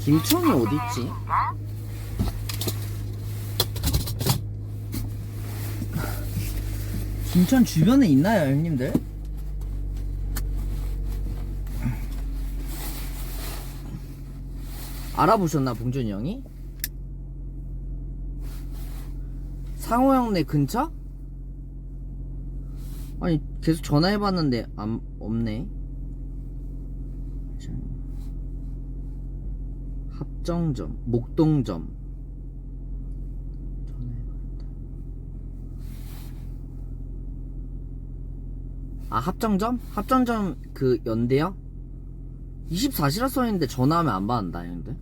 김천이 어딨지? 김천 주변에 있나요, 형님들? 알아보셨나, 봉준이 형이? 상호 형네 근처? 아니, 계속 전화해봤는데 없네. 합정점, 목동점. 전화해봤다. 아, 합정점? 합정점 그 연대요? 24시라 써있는데 전화하면 안 받는다, 형들.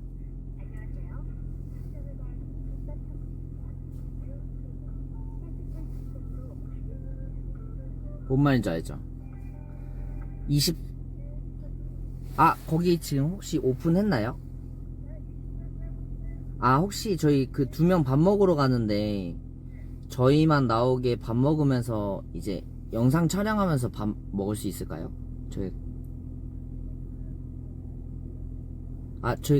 뭔 말인지 알죠? 거기 지금 혹시 오픈했나요? 아, 혹시 저희 그 2명 밥 먹으러 가는데 저희만 나오게 밥 먹으면서 이제 영상 촬영하면서 밥 먹을 수 있을까요? 저희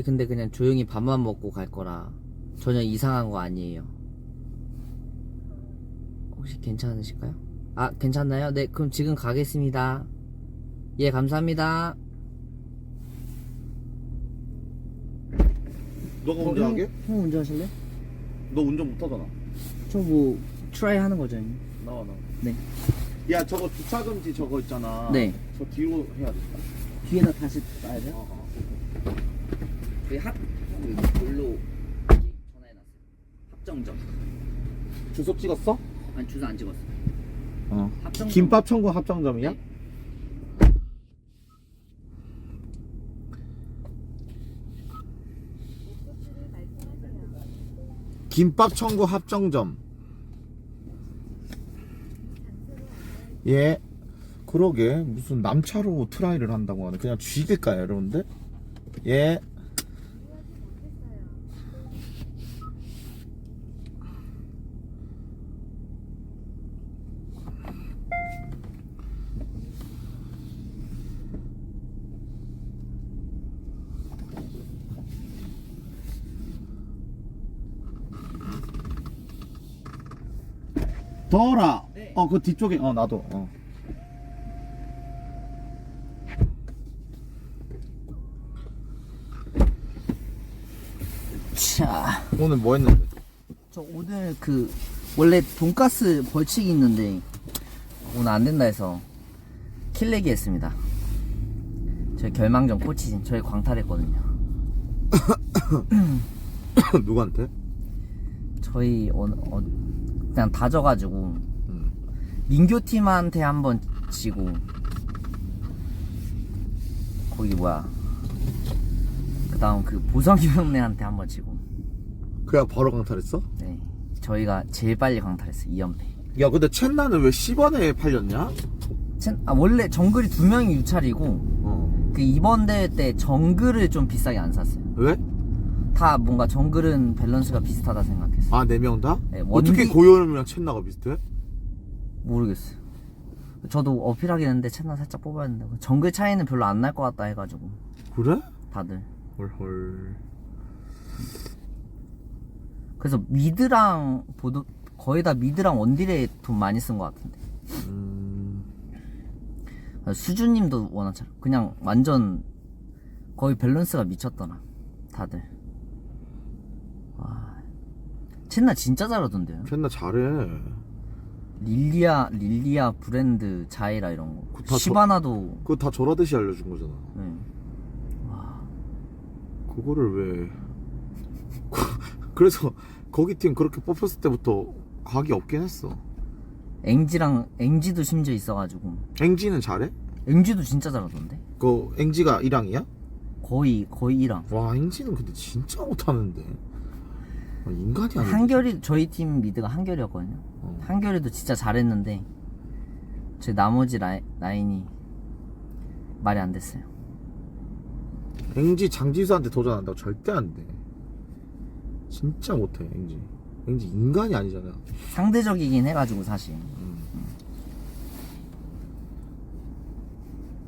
근데 그냥 조용히 밥만 먹고 갈 거라 전혀 이상한 거 아니에요. 혹시 괜찮으실까요? 아, 괜찮나요? 네, 그럼 지금 가겠습니다. 예, 감사합니다. 너가 운전하게? 형 운전하실래? 너 운전 못하잖아. 저 뭐 트라이 하는 거죠, 형님? 나와. 네. 야, 저거 주차 금지 저거 있잖아. 네. 저 뒤로 해야 돼. 뒤에다 다시 놔야 돼요? 저희 놀로 전화해놨어요. 합정점. 주소 찍었어? 아니, 주소 안 찍었어. 합정점. 김밥 천국 합정점이야? 네. 김밥 천국 합정점. 예. 그러게 무슨 남차로 트라이를 한다고 하네. 그냥 쥐길까요, 여러분들? 예. 더라. 네. 그 뒤쪽에 나도. 자, 오늘 뭐 했는데? 저 오늘 원래 돈가스 벌칙이 있는데 오늘 안 된다 해서 킬내기 했습니다. 저희 결망전 코치진 저희 광탈했거든요. 누구한테? 저희 그냥 다져가지고 민교팀한테 한번 지고 거기 그 다음 보성이 형네한테 한번 지고. 그야 바로 강탈했어? 네, 저희가 제일 빨리 강탈했어요. 2연패. 야, 근데 첸나는 왜 10원에 팔렸냐? 원래 정글이 2명이 유찰이고 이번 대회 때 정글을 좀 비싸게 안 샀어요. 왜? 다 뭔가 정글은 밸런스가 비슷하다 생각했어. 아, 4명 다? 네, 어떻게 고요름이랑 첸나가 비슷해? 모르겠어요. 저도 어필하긴 했는데 챗나 살짝 뽑아야 된다고. 정글 차이는 별로 안 날 것 같다 해가지고 그래? 다들. 헐. 그래서 미드랑 거의 다 미드랑 원딜에 돈 많이 쓴 것 같은데. 수주님도 워낙 그냥 완전 거의 밸런스가 미쳤더라 다들. 와, 첸나 진짜 잘하던데요. 첸나 잘해. 릴리아 브랜드 자이라 이런 거. 다 시바나도 그거 다 저라듯이 알려준 거잖아. 네. 와, 그거를 왜? 그래서 거기 팀 그렇게 뽑혔을 때부터 각이 없긴 했어. 앵지도 심지어 있어가지고. 앵지는 잘해? 앵지도 진짜 잘하던데. 그 앵지가 1항이야? 거의 1랑. 와, 앵지는 근데 진짜 못하는데. 인간이 아니야. 한결이 저희 팀 미드가 한결이었거든요. 한결이도 진짜 잘했는데 제 나머지 라인이 말이 안 됐어요. 앵지 장지수한테 도전한다고 절대 안 돼. 진짜 못해 앵지. 앵지 인간이 아니잖아. 상대적이긴 해가지고 사실.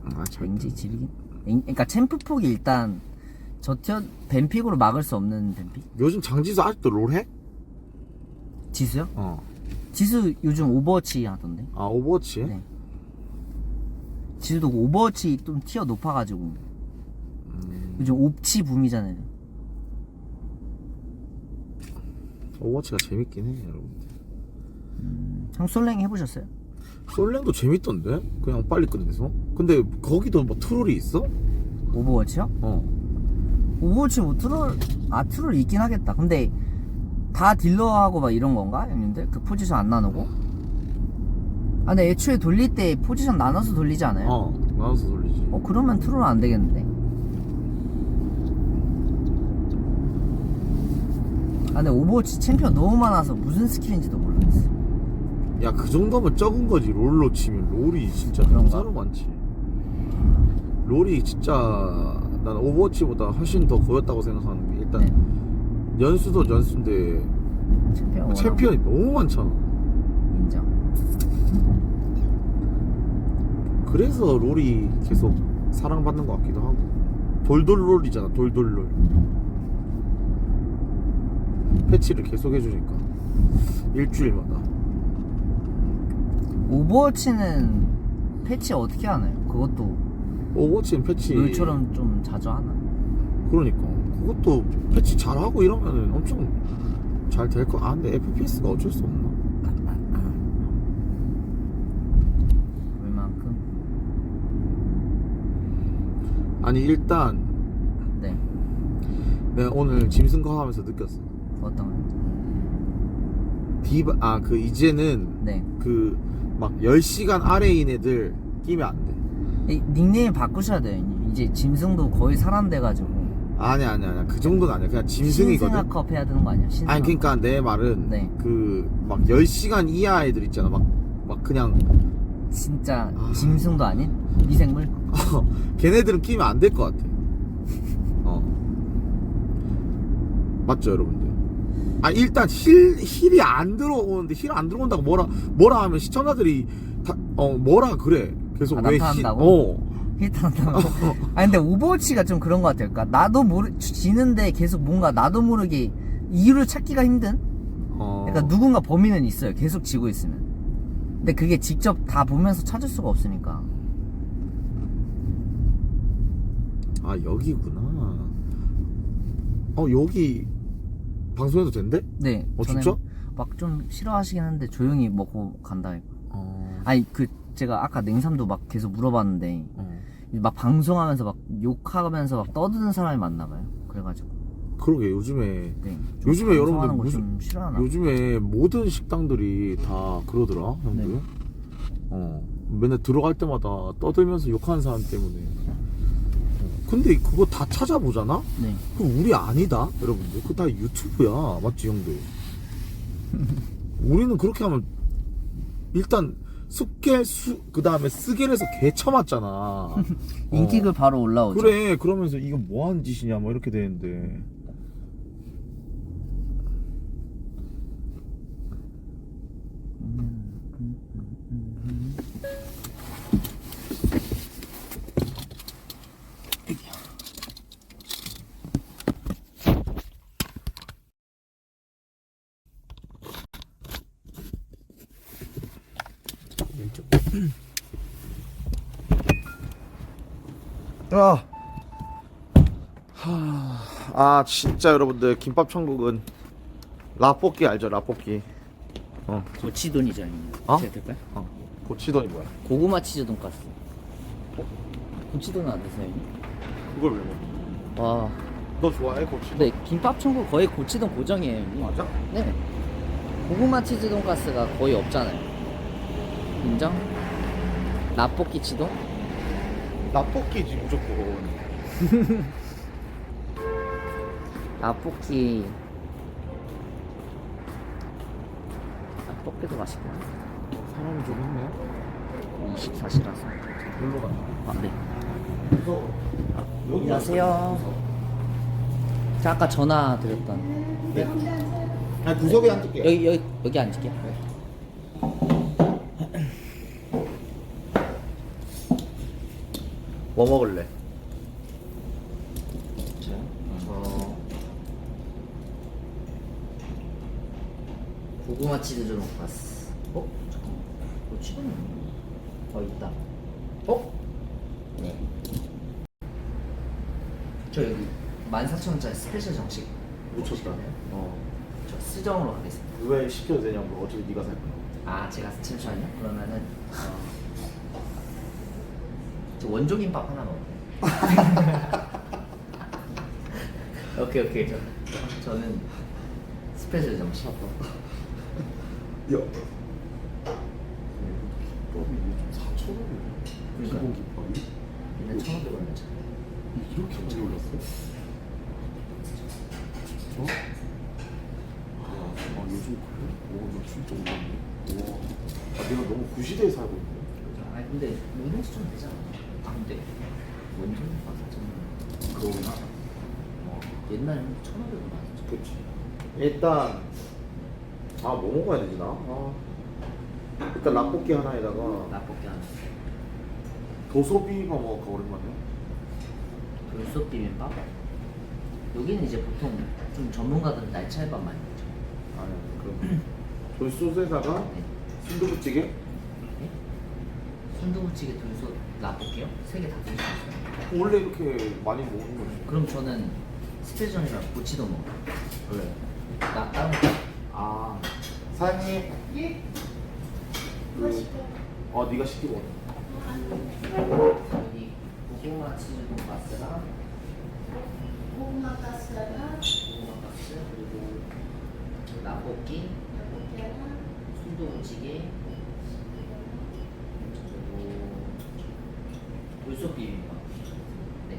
아, 앵지 질긴. 그러니까 챔프 폭이 일단 저 티어 뱀픽으로 막을 수 없는 뱀픽? 요즘 장지수 아직도 롤 해? 지수요? 지수 요즘 오버워치 하던데. 아 오버워치? 네. 지수도 오버워치 좀 티어 높아가지고 요즘 옵치 붐이잖아요. 오버워치가 재밌긴 해 여러분들. 형 솔랭 해보셨어요? 솔랭도 재밌던데? 그냥 빨리 끝내서. 근데 거기도 뭐 트롤이 있어? 오버워치요? 오버워치 뭐 트롤 있긴 하겠다. 근데 다 딜러하고 막 이런 건가 형님들? 그 포지션 안 나누고? 아 근데 애초에 돌릴 때 포지션 나눠서 돌리지 않아요? 나눠서 돌리지. 그러면 트롤은 안 되겠는데. 아 근데 오버워치 챔피언 너무 많아서 무슨 스킬인지도 모르겠어. 야 그 정도면 적은 거지. 롤로 치면 롤이 진짜 그런가? 너무 많지. 롤이 진짜 난 오버워치보다 훨씬 더 고였다고 생각하는 게 일단 연수도 연수인데 챔피언이 너무 많잖아. 인정. 그래서 롤이 계속 사랑받는 것 같기도 하고. 돌돌롤이잖아. 돌돌롤. 패치를 계속 해주니까 일주일마다. 오버워치는 패치 어떻게 하나요? 그것도 오버워치는 패치 롤처럼 좀 자주 하나? 그러니까 그것도 패치 잘하고 이러면은 엄청 잘 될 거. 아 근데 FPS가 어쩔 수 없나? 얼만큼? 아니 일단 네. 내가 오늘 짐승거 하면서 느꼈어. 어떤 거? 디바 그 이제는 네. 그 막 10시간 아래인 애들 끼면 안 돼. 닉네임 바꾸셔야 돼요. 이제 짐승도 거의 사람 돼가지고. 아니야 그 정도는 아니야. 그냥 짐승이거든. 신승아컵 해야 되는 거 아니야? 신승아컵. 아니 그러니까 내 말은 네. 그 막 10시간 이하 애들 있잖아. 막 그냥 진짜 짐승도 아닌 미생물? 걔네들은 끼면 안 될 것 같아. 맞죠 여러분들? 아 일단 힐이 안 들어오는데 힐 안 들어온다고 뭐라 하면 시청자들이 다 뭐라 그래. 계속 왜 난타한다고? 힐탄다고? 아 근데 오버워치가 좀 그런 것 같아요. 그러니까 나도 지는데 계속 뭔가 나도 모르게 이유를 찾기가 힘든? 그러니까 누군가 범인은 있어요. 계속 지고 있으면. 근데 그게 직접 다 보면서 찾을 수가 없으니까. 아 여기구나. 여기 방송해도 된대? 네. 진짜? 막 좀 싫어하시긴 하는데 조용히 먹고 간다 이거. 아니 제가 아까 냉삼도 막 계속 물어봤는데 막 방송하면서 막 욕하면서 막 떠드는 사람이 많나봐요. 그래가지고. 그러게 요즘에 네. 요즘에 방송하는 여러분들 거 좀 싫어하나? 요즘에 모든 식당들이 다 그러더라 형들. 네. 맨날 들어갈 때마다 떠들면서 욕하는 사람 때문에. 근데 그거 다 찾아보잖아? 네. 그럼 우리 아니다 여러분들. 그거 다 유튜브야. 맞지 형들? 우리는 그렇게 하면 일단 그 다음에 스겔에서 개 쳐맞잖아. 인기글 바로 올라오죠. 그래 그러면서 이건 뭐하는 짓이냐 뭐 이렇게 되는데. 아 진짜 여러분들 김밥 천국은 라볶이 알죠? 라볶이. 고치돈이죠. 제가 될까요? 고치돈이 뭐야? 고구마 치즈 돈까스. 고치돈은 안 드세요? 그걸 왜 먹어? 와. 너 좋아해 고치돈? 근데 김밥 천국 거의 고치돈 고정이에요. 형님. 맞아? 네. 고구마 치즈 돈까스가 거의 없잖아요. 인정? 라볶이 치돈? 라볶이지 무조건. 라볶이. 라볶이도 맛있구나. 사람이 좀 있네. 24시라서. 놀러 가나? 아, 네. 안녕하세요. 저 아까 전화 드렸던. 네. 아니 구석에 앉을게요. 여기 앉을게요. 뭐 먹을래? 저요? 고구마 치즈 돈가스. 잠깐만. 찍었나? 있다. 네. 저 여기 14,000원짜리 스페셜 정식 미쳤다. 저 수정으로 가겠습니다. 왜 시켜도 되냐고. 어차피 네가 살 거야. 제가 잠시만요. 그러면은 저 원조김밥 하나 먹을게요. 오케이. 저는 스페셜 정식. 야. 김밥이 요즘 4,000원이네. 기본 김밥이? 근데 1,500원이잖아. 이렇게 많이 올랐어? 어? 요즘 그래? 나 진짜 올랐네. 와. 내가 너무 구시대에 살고 있네. 근데 운동수 좀 되잖아. 근데 원조김밥 4,000원. 그러구나. 옛날에는 1,500원 맞았죠. 그치. 일단 뭐 먹어야 되지 나? 일단 라볶이 하나에다가 라볶이 하나. 도소비가 먹을까 오랜만에. 돌솥 비빔밥? 여기는 이제 보통 좀 전문가들은 날차밥 많이 먹죠. 아니 그럼 돌솥에다가 네. 순두부찌개? 네? 순두부찌개, 돌솥, 라볶이요? 3개 다 드실 수 있어요. 원래 이렇게 많이 먹는 거지. 그럼 저는 스페셜이랑 고치도 먹어요. 왜? 다른 거. 사장님. 예? 네가 시키고. 여기 고구마 치즈 돈가스랑 고구마 가스랑 고구마 가스 그리고 라볶이, 라볶이랑 순두부찌개 그리고 돌솥 비빔밥. 네.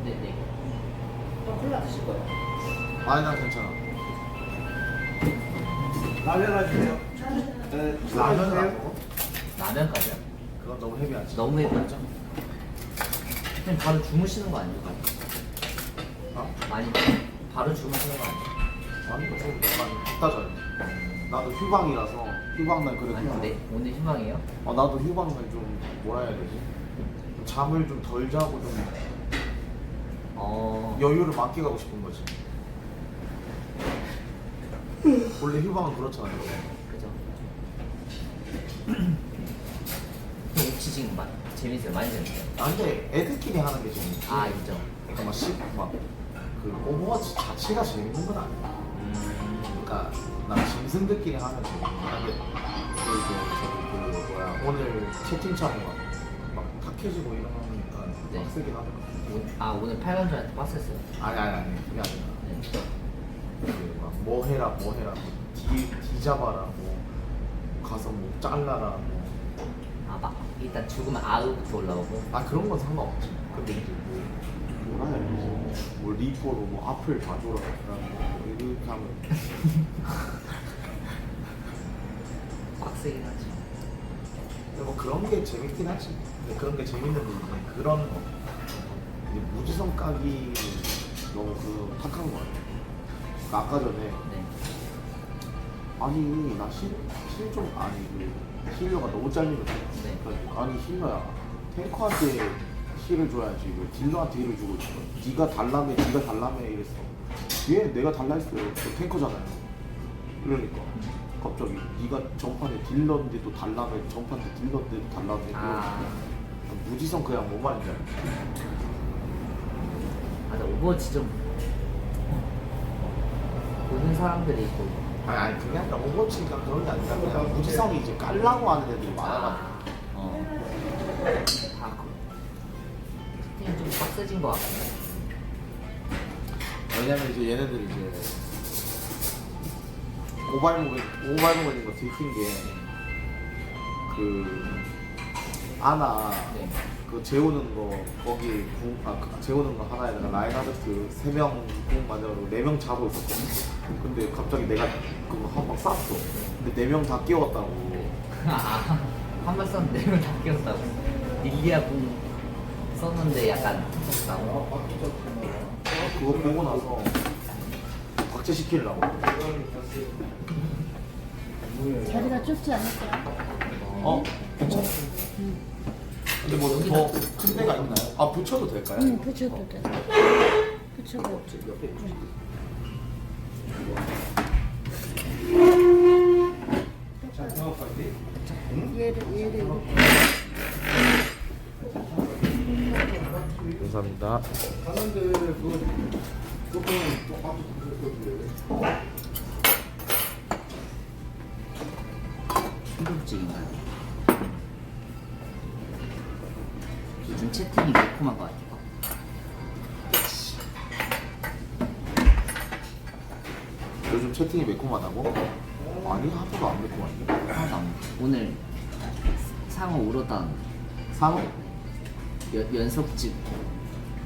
네네. 콜라 드실 거예요? 아니 난 괜찮아. 라면 하시네요. 네, 라면을 안 먹어? 라면까지요? 그건 너무 헤비하지. 너무 예쁘죠? 그냥 바로 주무시는 거 아니에요? 많이 바로 주무시는 거 아니에요? 아니 좀 약간 갖다 줘요. 나도 휴방이라서 휴방날 그래도. 아니 근데 오늘 희망이에요? 나도 휴방날 좀 뭐라 해야 되지? 잠을 좀 덜 자고 좀 여유를 만끽하고 싶은 거지. 원래 휴방은 그렇잖아요. 그죠? 혹시 지금 재밌어요? 많이 재밌어요? 근데 애들끼리 하는 게 재밌지. 있죠. 그 오버워치 자체가 재밌는 건 아니야. 그러니까 나 짐승들끼리 하면 재밌는데 오늘 채팅창에 막 탁해지고 이러니까 네. 빡세긴 하더라. 오늘 8관절한테 빡셌어요. 아니 그게 아니라 네. 뭐 해라 뒤 잡아라 가서 잘라라 막 일단 죽으면 아우부터 올라오고. 그런 건 상관없지. 근데 이제 뭐라 해야 되지? 리포로 앞을 봐줘라 이렇게 하면 빡세긴 하죠. 근데 그런 게 재밌긴 하지. 근데 그런 게 재밌는데 이제 그런 거 이제 무지성 까기 너무 탁한 거 같아. 아까 전에 네. 나 힐러가 너무 잘리거든. 네. 아니 힐러야, 탱커한테 힐을 줘야지 왜 딜러한테 힐을 주고 있어? 네가 달라며 이랬어. 얘 내가 달라 했어요. 저 탱커잖아요. 그러니까 갑자기 네가 전판에 딜러인데도 달라며, 전판 때 딜러인데도 달라며. 무지성 그냥 뭐 말인지 알지? 근데 오버워치 좀 보는 사람들이 있고. 아니 그게 아니라 오버워치가 그런 게 아니라 그냥 무지성이 이제 깔라고 하는 애들이 많아가지고. 팀이 좀 빡세진 것 같아요. 왜냐면 이제 얘네들이 이제 오발목에 거 들킨 게 아나 네. 재우는 거 거기 재우는 거 하나에다가 라인하르트 3명 공 맞아가지고 4명 자고 있었거든. 근데 갑자기 내가 그거 한 방 쐈어. 근데 4명 다 깨웠다고. 한발 썼는데 이걸 다 끼웠다고. 릴리아 궁 썼는데 약간 나고. 그거 보고 나서 박제시키려고. 자리가 좁지 않을까요? 괜찮아. 근데 뭐 더 큰 데가 있나요? 붙여도 될까요? 붙여도 돼. 그쵸. 옆에 있지. 자, 정확하게. 얘를 감사합니다. 가는데 그거 조금 똑같은 거 순두부찌개인가요? 요즘 채팅이 매콤한 것 같아요. 요즘 채팅이 매콤하다고? 아니 하나도 안 매콤한데? 하나도 안 먹어. 오늘 상어 울었다는데. 상어? 연속집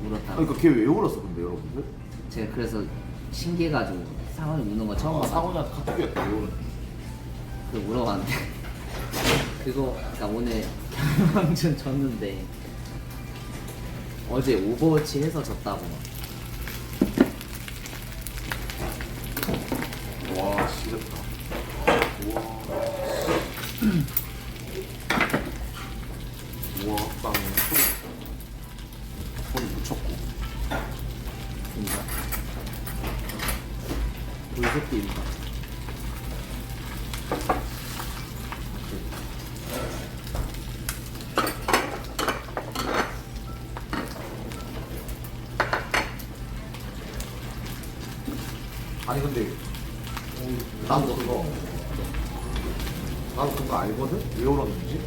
울었다. 그러니까 걔 왜 울었어 근데 여러분들? 제가 그래서 신기해가지고 상어를 우는 거 처음 봐서 상어한테 카톡이 왔다 왜 울었지? 그 물어봤는데 그거 그러니까 오늘 결망전 졌는데 어제 오버워치 해서 졌다고 막. 와 지렸다. 우와. 우와 빵에 소리 묻혔고. 인가 돌석도 인가 아니 근데 나도 그거 알거든? 왜 울었는지?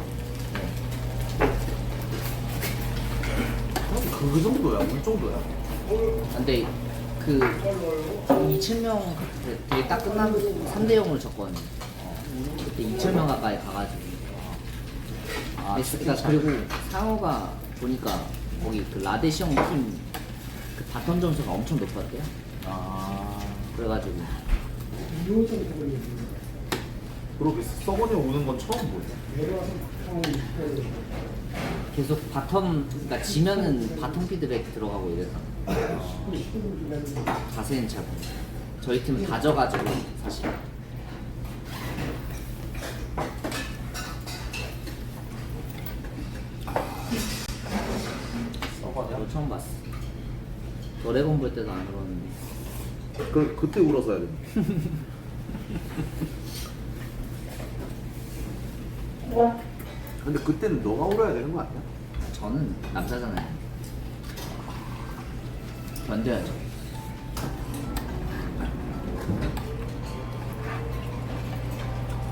그 정도야? 울 정도야? 근데 그 2,000명 되게 딱 끝나고 3대 0으로 졌거든요. 그때 2,000명 가까이 가가지고. 그러니까 그리고 상호가 보니까 거기 그 라데시형 팀 그 바텀 점수가 엄청 높았대요. 그래가지고 그러게 썩어내 우는 건 처음 보네. 계속 바텀 그러니까 지면은 바텀 피드백 들어가고 이래서 자세히는 잘 모르겠어요. 저희 팀은 다 져가지고 사실 썩어냐? 이거 처음 봤어. 드래곤 볼 때도 안 울었는데 그때 울었어야 돼. 근데 그때는 너가 울어야 되는 거 아니야? 저는 남자잖아요. 견뎌야죠.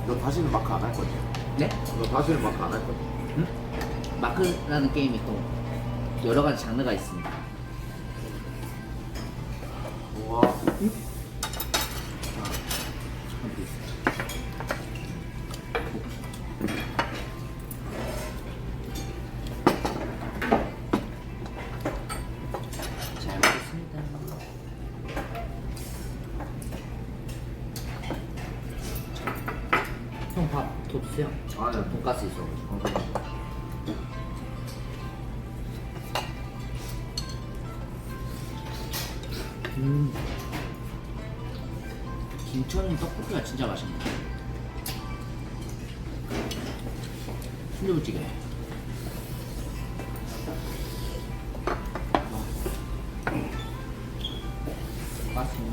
너 다시는 마크 안 할 거지? 네? 너 다시는 마크 안 할 거지? 응? 마크라는 게임이 또 여러 가지 장르가 있습니다. 우와. 잘 먹겠습니다. 형 밥 더 드세요. 아니야. 돈가스 있어. 김천 떡볶이가 진짜 맛있네. 순두부찌개. 맛있네.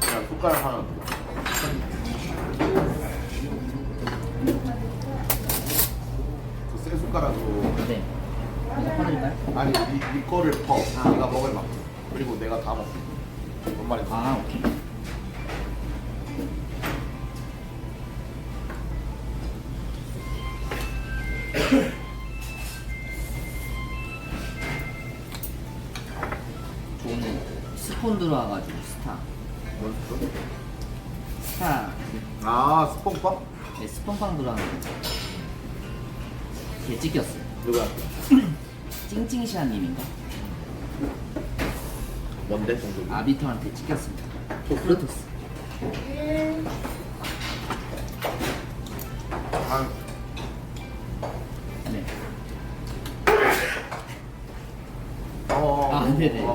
야, 숟가락 하나. 그 새 숟가락으로. 네. 이거 퍼드릴까요? 아니, 네 거를 퍼. 내가 먹을 만큼. 그리고 내가 다 먹고. 뭔 말인지. 아, 오케이. 저는 스폰 들어와가지고 뭔 소리? 스타 아, 스폰빵? 네, 스폰빵 들어왔는데 걔 찍혔어요. 누구야? 찡찡시아님인가? 뭔데, 정국이? 아비토한테 찍혔습니다. 프로토스. 아, 네. 네네.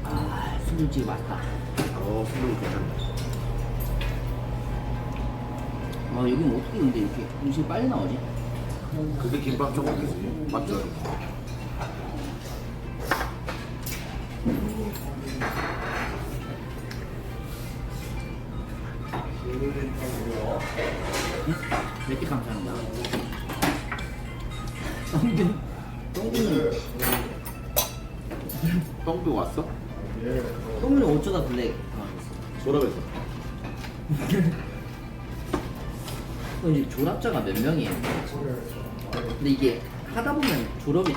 아, 순두부찌개 맛있다. 순두부 괜찮네. 아, 여기는 어떻게 근데 이렇게 음식이 빨리 나오지? 그게 김밥 조각이지. 맞죠? 몇개 감사합니다. 똥구는 똥도 왔어? 똥구는 어쩌다 블랙 졸업했어. 그럼 이제 졸업자가 몇 명이에요? 근데 이게 하다 보면 졸업이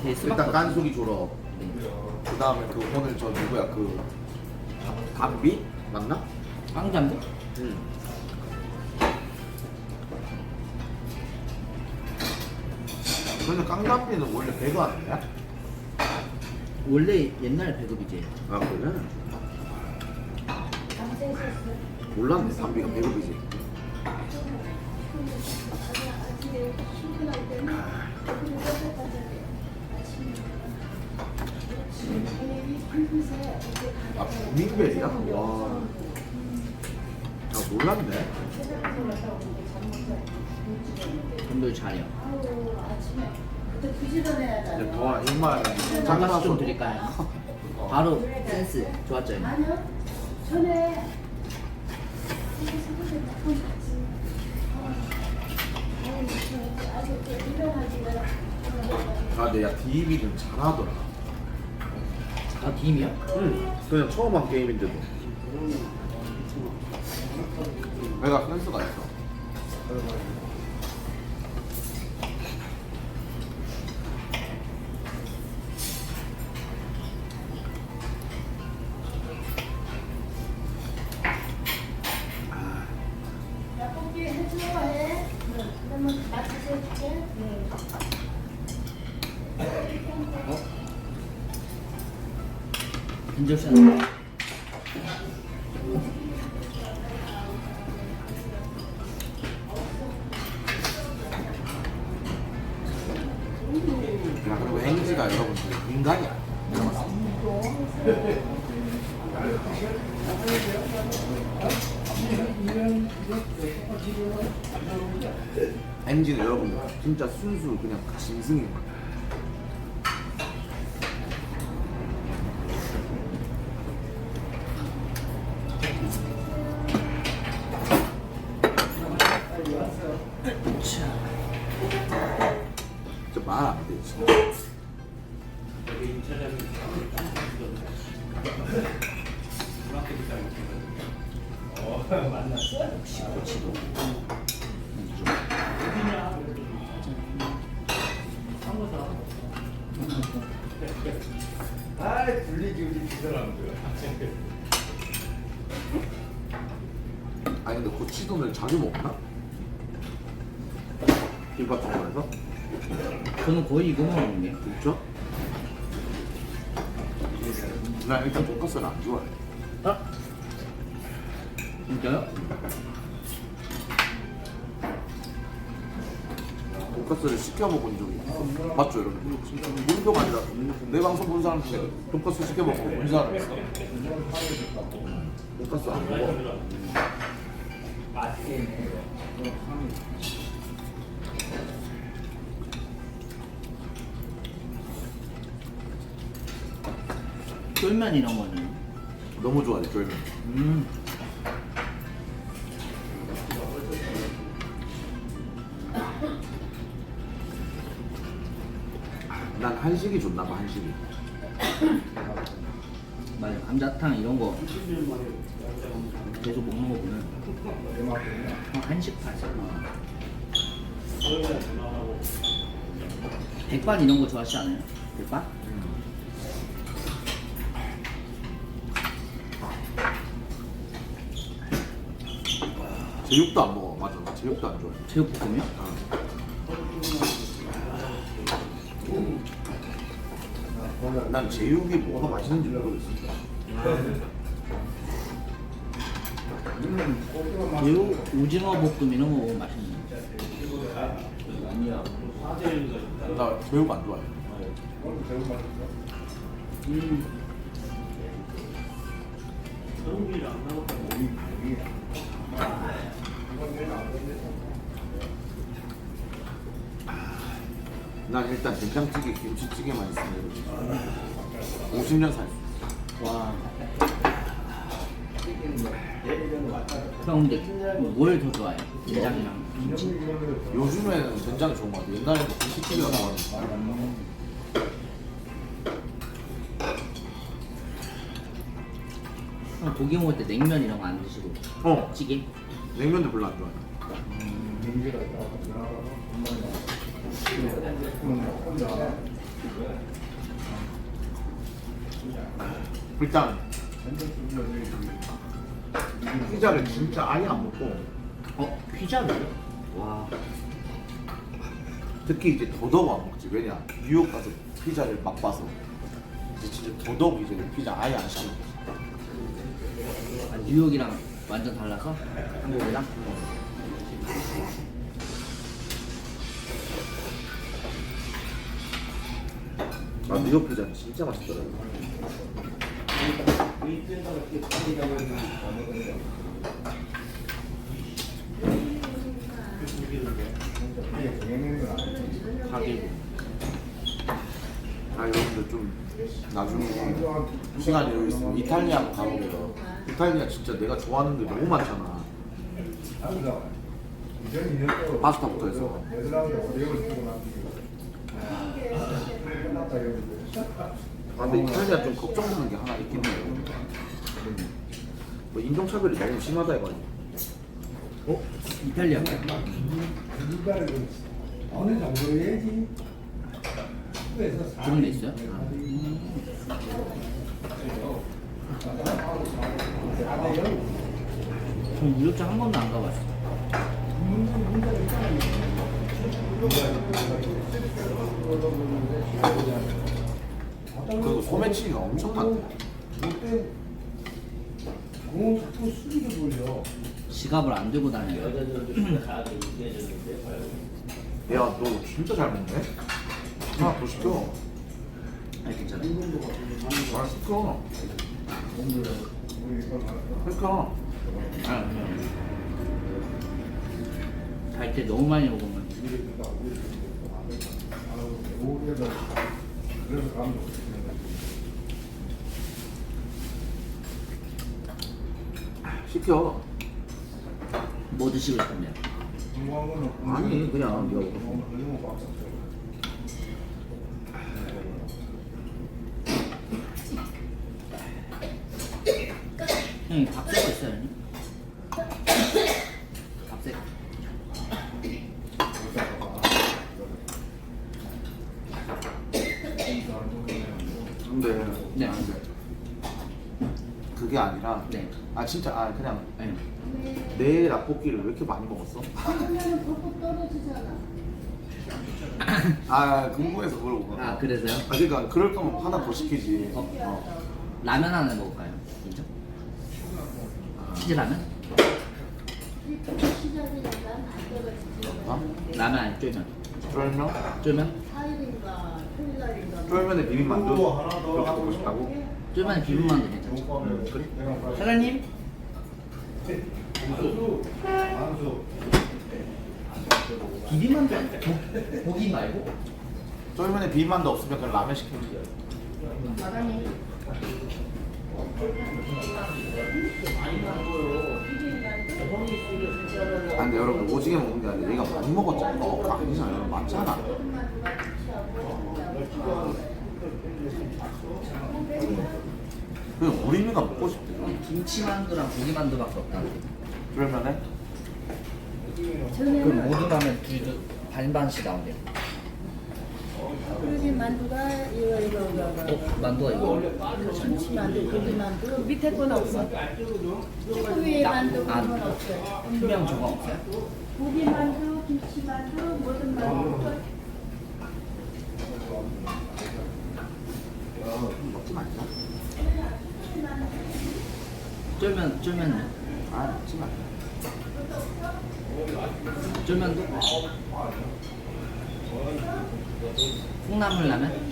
될 수밖에 일단 깐숙이 졸업. 네. 그 다음에 그 오늘 저 누구야 그 담비 맞나? 빵잠도? 응. 근데 깡담비는 원래 배가 아니야? 원래 옛날 배급이지. 아 그래? 몰랐네 담비가 배급이지. 아 부민벨이야? 와. 아 몰랐네. 분들 잘해요. 이제 더 입만 장가수 좀 드릴까요? 바로 센스 좋았죠? 아니요. 전에 아주 유명하지가 아 근데 야 디비는 잘하더라. 아, 팀이요? 응. 그냥 처음 한 게임인데도. 내가 센스가 있어. 떡볶이 해주고 해. 그러면 맛있게 해줄게. 인절샷. 야 그리고 행지가 여러분들 인간이야. 행지는 여러분들 진짜 순수 그냥 짐승인 거야. 진짜 말 안 돼, 진짜. 역시 고치도. 아, 불리지 우리 두 사람들. 아니 근데 고치돈을 자주 먹나? 김밥 전문에서? 저는 거의 이거만 먹는데. 진짜? 나 일단 돈까스를 안 좋아해. 아? 진짜요? 돈까스를 시켜 먹은 적이 있어. 맞죠 여러분? 진짜 물도가 아니라 내 방송 본 사람 중에 돈까스 시켜 먹고 본 사람 있어. 돈까스 안 먹어. 쫄면 이런 거는. 너무 좋아해 쫄면. 난 한식이 좋나 봐 한식이. 맞아, 감자탕 이런 거 계속 먹는 거 보면 한식파. 백반 이런 거 좋아하시지 않아요? 백반? 제육도 안 먹어. 맞아 나 제육도 안 좋아해. 제육볶음이요? 난 제육이 뭐가 맛있는지 모르겠어. 그리고 오징어 볶음 이런 거 먹으면 맛있네. 나 매운 거 안 좋아해. 난 일단 된장찌개, 김치찌개만 있으면 50년 살 수 있어. 와. 형 근데 뭘 더 좋아해? 된장이랑 김치? 요즘에는 된장이 좋은 거 같아. 옛날에는 김치찌개가 나왔는데. 형 고기 먹을 때 냉면 이런 거 안 드시고 찌개? 냉면도 별로 안 좋아해. 일단 피자를 진짜 아예 안 먹고 피자를? 와. 특히 이제 더더욱 안 먹지. 왜냐 뉴욕 가서 피자를 맛봐서 이제 진짜 더더욱 이제 피자 아예 안 시켜. 아, 뉴욕이랑 완전 달라서? 한국이랑? 아 뉴욕 피자는 진짜 맛있더라고. 가게. 아 여러분들 좀 나중에 시간이 여유 있으면 이탈리아 가보게요. 이탈리아 진짜 내가 좋아하는 게 너무 많잖아. 파스타부터 해서. 아 근데 이탈리아 좀 걱정되는 게 하나 있긴 해요. 뭐 인종차별이 너무 심하다 해가지고. 이탈리아? 어느 정도 해야지. 그런 데 있어요? 전 무역장 한 번도 안 가봤어요. 그리고 소매치기가 엄청 많대. 공은 자꾸 수리를 돌려. 지갑을 안 들고 다녀요. 야, 너 진짜 잘 먹네? 하나 더 시켜. 아니 괜찮아. 아, 시켜. 시켜. 갈 때 너무 많이 먹으면 그래서 가면 시켜. 뭐 드시고 싶은데요? 궁금한 거는 아니, 그냥 네가 먹어. 너무 빡빡해. 형님 밥 새거 있어요 형님? 밥 새거. 근데 네. 그게 아니라 네. 아 진짜 아 그냥 네. 내 라볶이를 왜 이렇게 많이 먹었어? 그러면 벚꽃 떨어지잖아. 아 궁금해서 물어본 거야. 아 그래서요? 아 그러니까 그럴 거면 하나 더 시키지. 라면 하나 먹을까요? 진짜? 치즈 라면? 시작이니까 안 떨어지지. 어? 라면 아니 쫄면. 쫄면? 쫄면? 4일인가 토요일날인가. 쫄면에 비빔만두? 그렇게 먹고 싶다고? 쫄면 비빔만두 괜찮죠? 그래? 사장님? 안수. 비빔만두 아니야? 고기 말고? 쫄면에 비빔만두 없으면 그냥 라면 시키면 돼. 사장님. 아 근데 여러분 오지게 먹는 게 아니라 얘가 많이 먹었잖아. 그거 아니잖아. 맞잖아. 그냥 우리미가 먹고 싶대. 김치만두랑 고기만두밖에 없다는데. 쫄면에? 그럼 모든 라면 둘도 반반씩 나온대요. 그러게 만두가 이거. 만두가 이거. 김치 만두, 고기 만두 밑에 건 없어. 그 위에 만두 그건 없어요. 투명 저거 없어요? 고기 만두, 김치 만두, 모든 만두. 먹지 말자. 쫄면 아 먹지 마. 쫄면도 콩나물 라면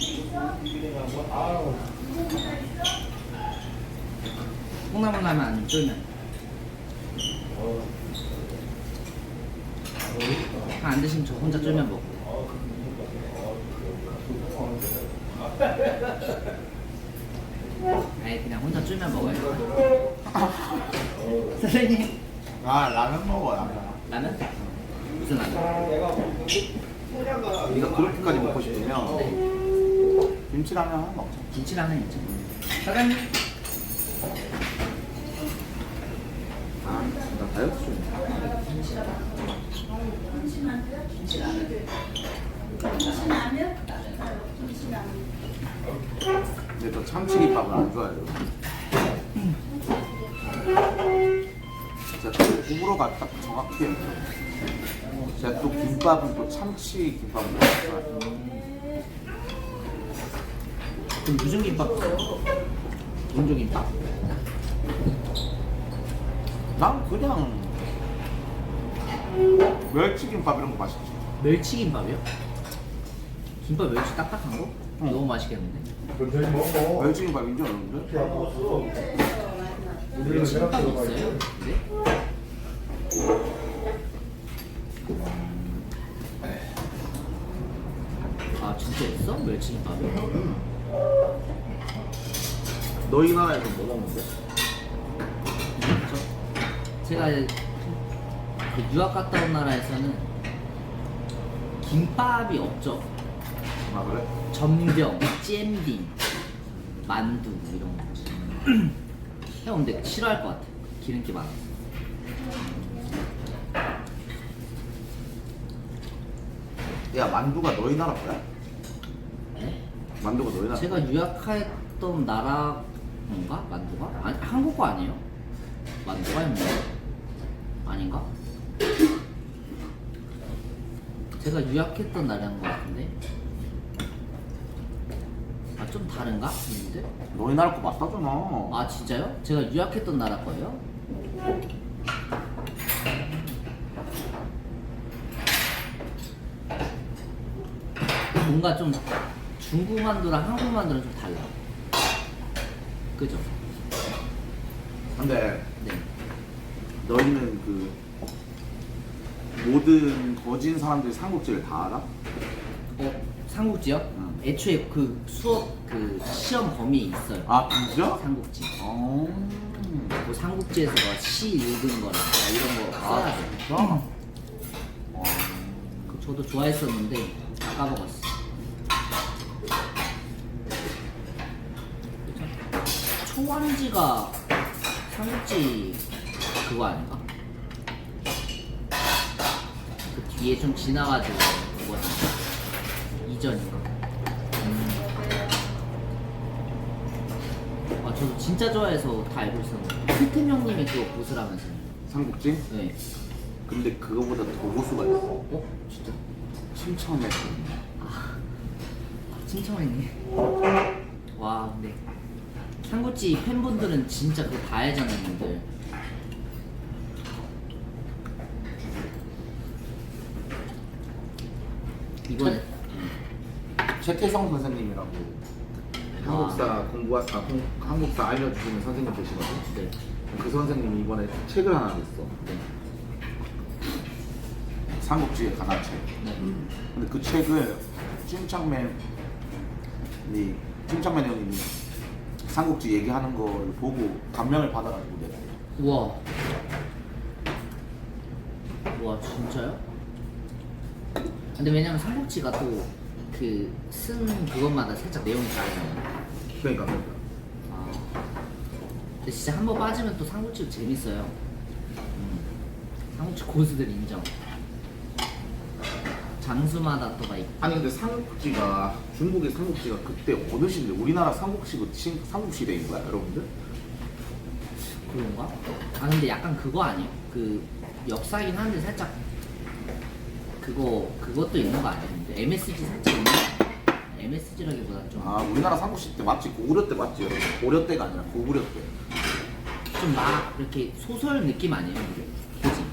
콩나물 라면 아니면 쫄면 안 드시면 저 혼자 쫄면 먹고 아니 그냥 혼자 쫄면 먹어요 선생님 아 라면 먹어 라면. 라면? 무슨 라면? 네가 그렇게까지 먹고 싶으면 김치라면 하나 먹자. 김치라면 있죠 사장님 나 다이어트 중. 근데 저 참치김밥을 안 좋아해요. 제가 또 호불호가 딱 정확해요. 제가 또 김밥은 또 참치 김밥을 좋아해요. 그럼 무슨 김밥? 원조김밥? 난 그냥 멸치김밥 이런 거 맛있지. 멸치김밥이요? 김밥 멸치 딱딱한 거? 너무 맛있겠는데? 천천히 먹어. 멸치김밥 인지 여러분들? 우리는 멸치김밥이 생각보다 있어요? 네? 아 진짜 있어? 멸치김밥이? 너희 나라에서 뭐 먹는데? 제가 그 유학 갔다 온 나라에서는 김밥이 없죠. 아 그래? 전병, 잼빙, 만두 뭐 이런 거. 형 근데 싫어할 것 같아. 기름기 많아서. 야 만두가 너희 나라 거야? 네? 만두가 너희 나라 거야? 제가 유학했던 나라인가? 만두가? 아니 한국 거 아니에요? 만두가 있는 아닌가? 제가 유학했던 나라인 것 같은데. 아 좀 다른가? 근데? 너희 나라 거 맞다잖아. 아 진짜요? 제가 유학했던 나라 거예요? 뭔가 좀 중국 만두랑 한국 만두랑 좀 달라. 그죠? 근데 네. 너희는 그 모든 거진 사람들이 삼국지를 다 알아? 삼국지요? 응. 애초에 그 수업 그 시험 범위에 있어요. 아 진짜? 삼국지. 어. 뭐 삼국지에서 뭐 시 읽은 거랑 뭐 이런 거 써야 돼. 진짜? 어. 그 저도 좋아했었는데 다 까먹었어. 초원지가 삼국지 그거 아닌가? 그 뒤에 좀 지나가지고 그거 이전인가? 아 저도 진짜 좋아해서 다 알고 있었는데 크템 형님이 그거 보스라면서요. 삼국지? 네. 근데 그거보다 더 고수가 있어. 어? 진짜? 침청에. 칭찬했네. 와 근데 삼국지 팬분들은 진짜 그거 다 알잖아요 분들. 이번에 최태성 선생님이라고 한국사 한국사 알려주시는 선생님 계시거든. 네. 그 선생님이 이번에 책을 하나 냈어. 네. 삼국지에 관한 책. 네. 근데 그 책을 찜창맨 형님이 삼국지 얘기하는 거를 보고 감명을 받아가지고 내가. 우와. 와 진짜요? 근데 왜냐면 삼국지가 또 그 쓴 그것마다 살짝 내용이 다르잖아요. 그러니까 아. 근데 진짜 한번 빠지면 또 삼국지도 재밌어요. 삼국지 고수들 인정. 장수마다 또 막 있고. 아니 근데 삼국지가 중국의 삼국지가 그때 어느 시대? 우리나라 삼국시대인 거야 여러분들? 그런가? 아 근데 약간 그거 아니에요? 그 역사긴 한데 살짝 그것도 있는 거 아니에요? 근데 MSG 살짝 있는 거 아니에요? MSG라기보다 좀 아 우리나라 삼국시 때 맞지? 고구려 때 맞지 여러분? 고려 때가 아니라 고구려 때. 좀 막 이렇게 소설 느낌 아니에요? 이게? 그지?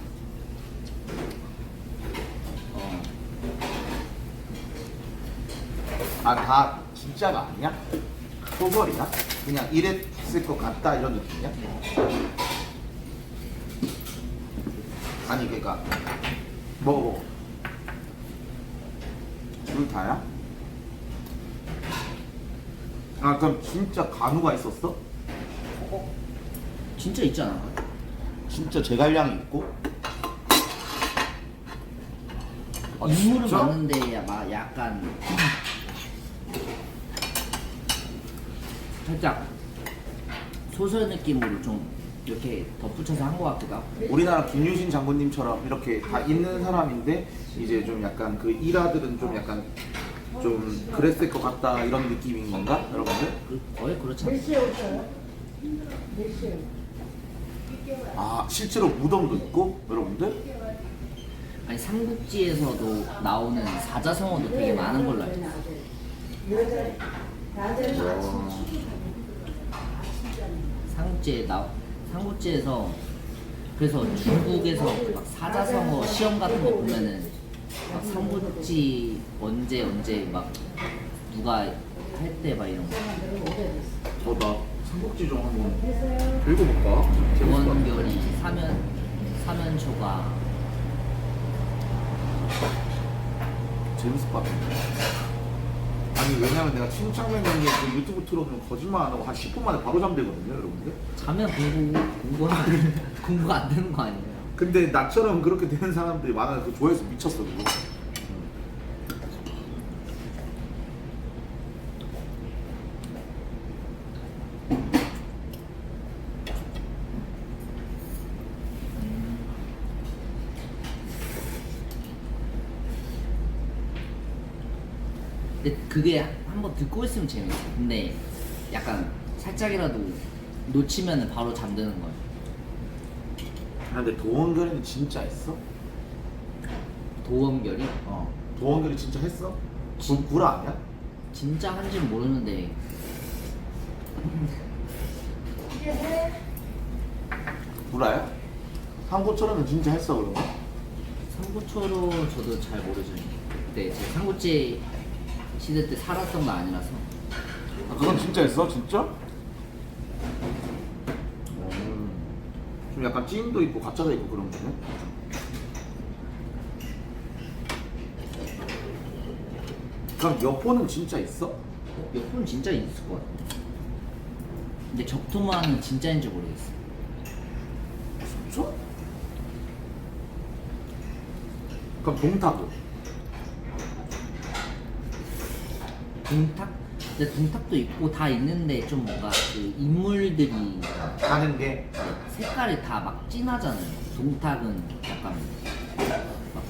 아, 다 진짜가 아니야? 소설이야? 그냥 이랬을 것 같다 이런 느낌이야? 아니 그러니까 먹어보고 둘 다야? 아 그럼 진짜 간우가 있었어? 진짜 있잖아. 진짜 제갈량이 있고? 아, 인물은 진짜? 많은데 막 약간 살짝 소설 느낌으로 좀 이렇게 덧붙여서 한 것 같기도 하고. 우리나라 김유신 장군님처럼 이렇게 다 있는 사람인데 이제 좀 약간 그 일화들은 좀 약간 좀 그랬을 것 같다 이런 느낌인 건가 여러분들? 거의 그렇지 않아? 몇 시에 오셔요? 몇 시에? 아 실제로 무덤도 있고 여러분들? 아니 삼국지에서도 나오는 사자성어도 되게 많은 걸로 알고 있어. 삼국지에서 그래서 중국에서 막 사자성어 시험 같은 거 보면은 막 삼국지 언제 막 누가 할 때 막 이런 거. 나 삼국지 좀 한번 읽어볼까? 재밌을 것 같아. 원결이 사면초가 재밌을 것 같은데. 아니 왜냐면 내가 침착맨 형님 그 유튜브 틀어놓으면 거짓말 안 하고 한 10분 만에 바로 잠들거든요 여러분들. 자면 공부가 안 되는 거 아니에요? 근데 나처럼 그렇게 되는 사람들이 많아서 그 조회수 미쳤어 그거. 근데 그게 한번 듣고 있으면 재밌어. 근데 약간 살짝이라도 놓치면은 바로 잠드는 거예요. 아, 근데 도원결이는 진짜 했어? 도원결이 도원결이 진짜 했어? 구라 아니야? 진짜 한지는 모르는데 구라야? 한국처럼은 진짜 했어 그런 거? 삼고초로 저도 잘 모르죠. 그때 제 삼국지 시대 때 살았던 거 아니라서. 아, 그건 진짜 했어? 진짜? 좀 약간 찜도 있고 가짜도 있고 그런 거네? 그럼 여포는 진짜 있어? 여포는 진짜 있을 것 같아. 근데 적토마는 진짜인지 모르겠어. 진짜? 그럼 동탁도? 동탁? 근데 동탁도 있고 다 있는데 좀 뭔가 그 인물들이 하는 게 색깔이 다 막 진하잖아요. 동탁은 약간 막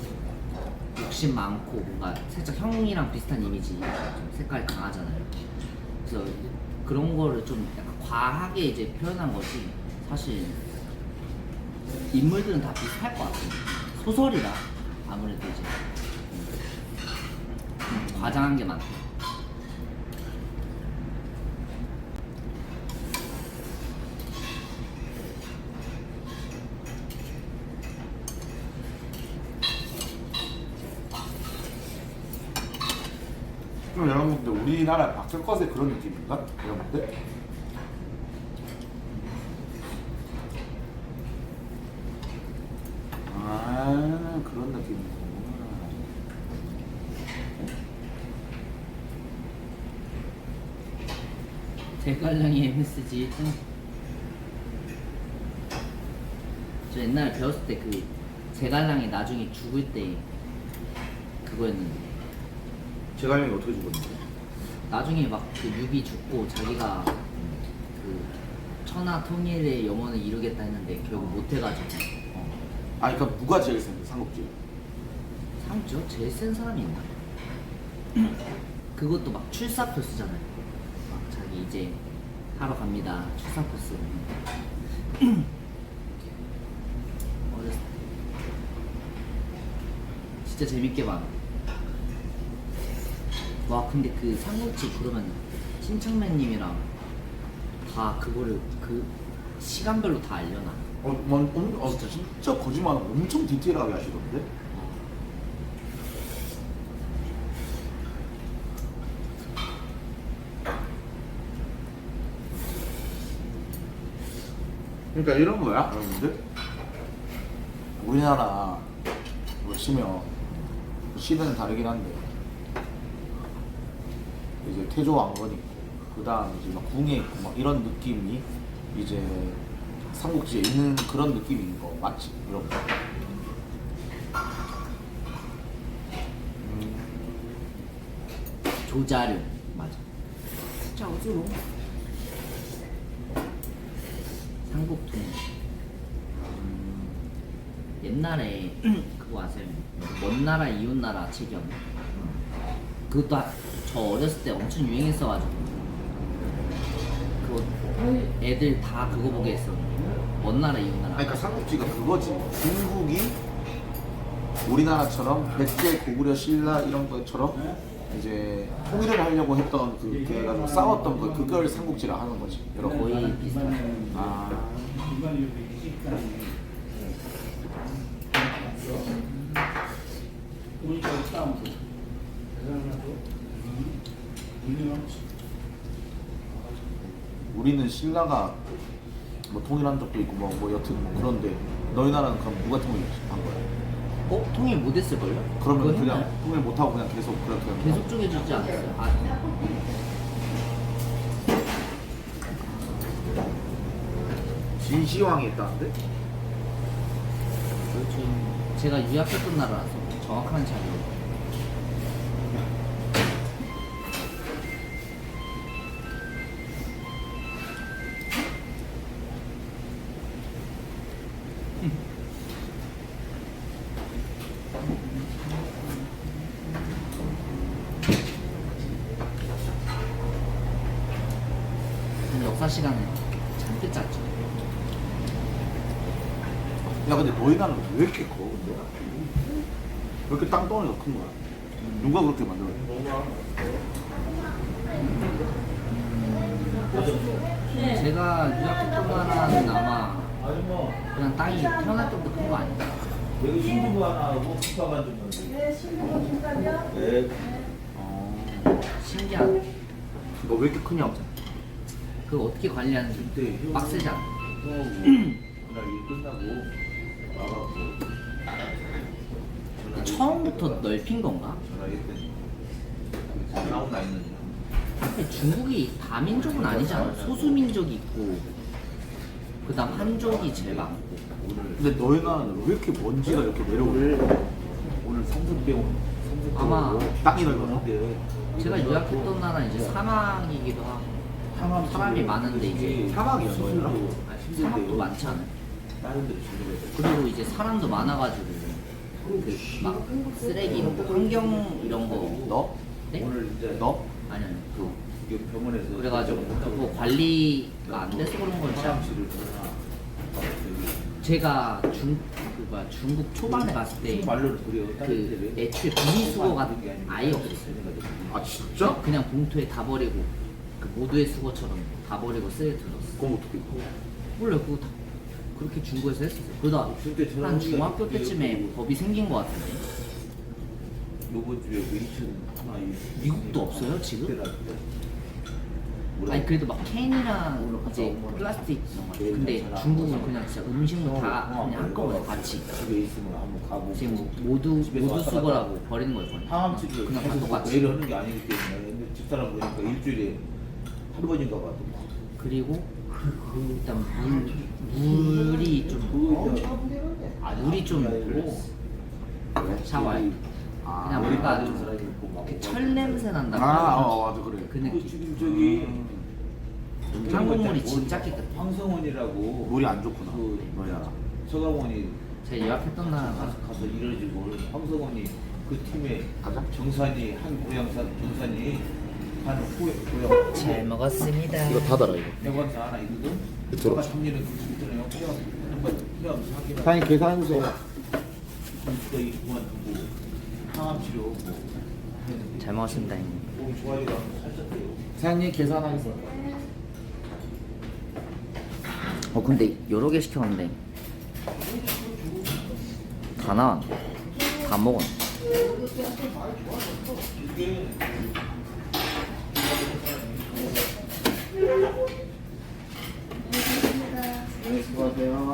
욕심 많고 뭔가 살짝 형이랑 비슷한 이미지, 좀 색깔이 강하잖아요. 그래서 그런 거를 좀 약간 과하게 이제 표현한 거지. 사실 인물들은 다 비슷할 것 같아요. 소설이라 아무래도 이제 과장한 게 많고. 좀 여러분들 우리나라 박철컷의 그런 느낌인가? 여러분들? 아 그런 느낌이구나. 제갈량이 MSG 1등. 저 옛날에 배웠을 때 그 제갈량이 나중에 죽을 때 그거였는데, 제갈량이 어떻게 죽었는데? 나중에 막 그 육이 죽고 자기가 그 천하 통일의 염원을 이루겠다 했는데 결국 못 해가지고 아니 그럼 누가 제일 센데 삼국지? 삼죠? 제일 센 사람이 있나? 그것도 막 출사표 쓰잖아요. 막 자기 이제 하러 갑니다. 출사표 쓰고. 어렸을 때 진짜 재밌게 봐. 와 근데 그 삼국지 그러면 침착맨님이랑 다 그거를 그 시간별로 다 알려놔. 진짜 거짓말 엄청 디테일하게 하시던데? 그러니까 이런 거야, 여러분들. 우리나라 뭐 치면 시대는 다르긴 한데 이제 태조왕건 있고 그 다음 이제 막 궁예 있고 막 이런 느낌이 이제 삼국지에 있는 그런 느낌인 거 맞지? 여러분. 조자룡 맞아. 자 어디로? 삼국통. 옛날에 그거 아세요? 먼 나라 이웃 나라 책이었나? 그것도 저 어렸을 때 엄청 유행했어가지고 그거 애들 다 그거 보게 했어. 먼 나라 이웃 나라. 아니, 그러니까 삼국지가 그거지. 중국이 우리나라처럼 백제, 고구려, 신라 이런 것처럼 이제 통일을 하려고 했던 그렇게 해가지고 싸웠던 거 그걸 삼국지라 하는 거지. 여러분. 거의 비슷하네. 아. 우리는 신라가 뭐 통일한 적도 있고 뭐 여튼 뭐 그런데 너희 나라는 그럼 누가 통일한 거야? 어? 통일 못했을걸요? 그러면 그거 그냥 했나요? 통일 못하고 그냥 계속 그렇게 하는 거야? 계속 쪼개주지 않았어요? 아, 진시황이 있다는데? 그렇죠. 제가 유학했던 나라라서 정확한 자료. 역사 시간은 잔뜩 짰죠. 야 근데 너희 나라는 왜 이렇게 커? 근데? 왜 이렇게 땅덩어리가 큰 거야? 누가 그렇게 만들었냐? 제가 유학했던 나라는 아마 그냥 땅이 태어날 때부터 큰 거 아닌가? 여기 신부부 하나 하고 국화관 좀 넣으세요. 네, 신부 신부요. 네. 신기하네. 너 왜 이렇게 크냐고? 그거 어떻게 관리하는지 빡세잖아. 형하고 그날 일 끝나고 와갖고 처음부터 넓힌 건가? 전화했더니 잘 나오나 있느냐. 근데 중국이 다민족은 아니잖아. 소수민족이 있고 그 다음 한족이 제일 많고. 근데 너희 나라는 왜 이렇게 먼지가 이렇게 내려오래? 오늘 삼성병원 아마 땅이 넓어서? 제가 유학했던 나라는 이제 사막이기도 하고 사람이 많은데 이제 사막이야, 너희 나라? 사막도 많지 않아요? 다른 데로 줄여야 그리고 이제 사람도 많아가지고 그 막 쓰레기 환경 이런 거 너? 네? 오늘 이제 너? 아니요. 이게 병원에서 그래가지고 그거 관리가 안 돼서 그런 건지 화장실을 하나 제가 중국 초반에 갔을 때 말로는 그래요. 그 애초에 분리수거가 아예 없었어요. 아 진짜? 그냥 봉투에 다 버리고 그 모두의 수거처럼 다 버리고 쓰레기 들었어. 그럼 어떻게 해? 원래 그거 다 그렇게 중국에서 했었어요. 그러다 그때 저는 한 중학교 그때 때쯤에 요거- 법이 생긴 것 같은데. 요번 주에 그 2천 하나 미국도 없어요, 지금? 그때라 아니 그래도 막 캔이랑 이제 플라스틱 이런 거. 근데 중국은 그냥 진짜 음식물 다 그냥 한꺼번에 같이 집에 있으면 한번 가고 지금 뭐 모두 수거라고 버리는 거였거든요. 항암치료 그냥 다 계속 똑같이. 매일 하는 게 아니기 때문에 근데 집사람 보니까 일주일에 한 번인가 봐도 그리고 일단 물이 좀 물이 좀 별로였어. 샤워할 때. 아, 그냥 머리 뭔가 빠진 좀 사람이 있고 막 이렇게 철 냄새 난다. 맞아 그래. 그 그 느낌. 지금 저기 한국물이 진짜 깨끗해. 황성원이라고 물이 안 좋구나. 그 너희 나라. 서강원이 제가 유학했던 나라가 가서 이뤄지고 황성원이 그 팀에 가자. 정산이 한 고향산 정산이 한 고향 잘 먹었습니다. 이거 닫아라 이거. 대관사 하나 있거든. 들어. 아까 작년에 그 있잖아요. 회원 사기라. 사장님 계산해주세요. 거의 그만두고 항암치료 뭐 했는데 잘 먹었습니다, 형님. 몸이 좋아지가 않고 살쪘대요. 사장님 계산하겠습니다. 근데 여러 개 시켰는데 다 나와. 다 먹어.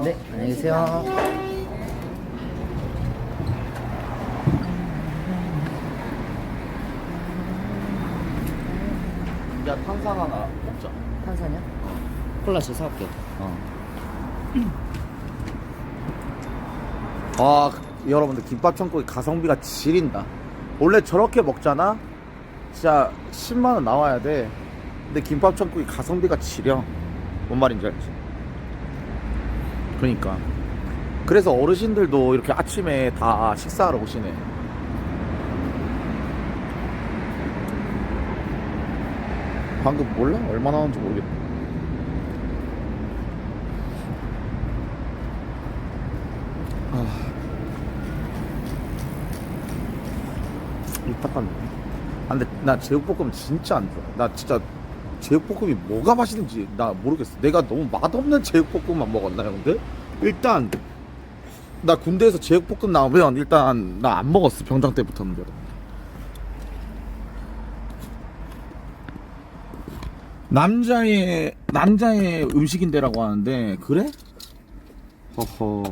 네, 안녕히 계세요. 야 탄산 하나 먹자. 탄산이야? 콜라 저 사올게. 아 여러분들 김밥 천국이 가성비가 지린다. 원래 저렇게 먹잖아. 진짜 10만 원 나와야 돼. 근데 김밥 천국이 가성비가 지려. 뭔 말인지 알지? 그러니까 그래서 어르신들도 이렇게 아침에 다 식사하러 오시네. 방금 몰라? 얼마 나왔는지 모르겠다. 이따갔네. 근데 나 제육볶음 진짜 안 좋아. 나 진짜 제육볶음이 뭐가 맛있는지 나 모르겠어. 내가 너무 맛없는 제육볶음만 먹었나 형들? 일단 나 군대에서 제육볶음 나오면 일단 나 안 먹었어. 병장 때부터는. 남자의 음식인데라고 하는데 그래? 허허.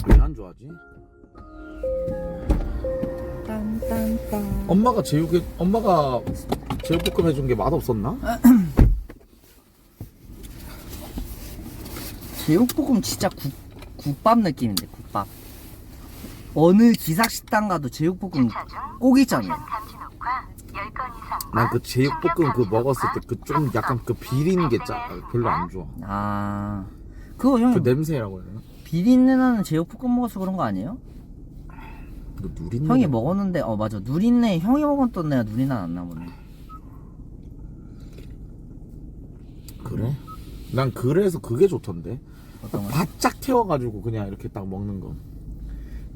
왜 안 좋아하지? 엄마가 제육볶음 해준 게 맛없었나? 제육볶음 진짜 국밥 느낌인데, 국밥. 어느 기사식당 가도 제육볶음 꼭 있잖아요. 난 그 제육볶음 그 먹었을 때 그 좀 약간 그 비린 게 별로 안 좋아. 아, 그거 형이 그 냄새라고 해야 되나? 비린내 나는 제육볶음 먹어서 그런 거 아니에요? 그 누린내. 형이 먹었는데, 맞아. 누린내, 형이 먹었던 애가 누린내 안 나보네. 그래? 난 그래서 그게 좋던데. 어떤 거? 바짝 태워가지고 그냥 이렇게 딱 먹는 거.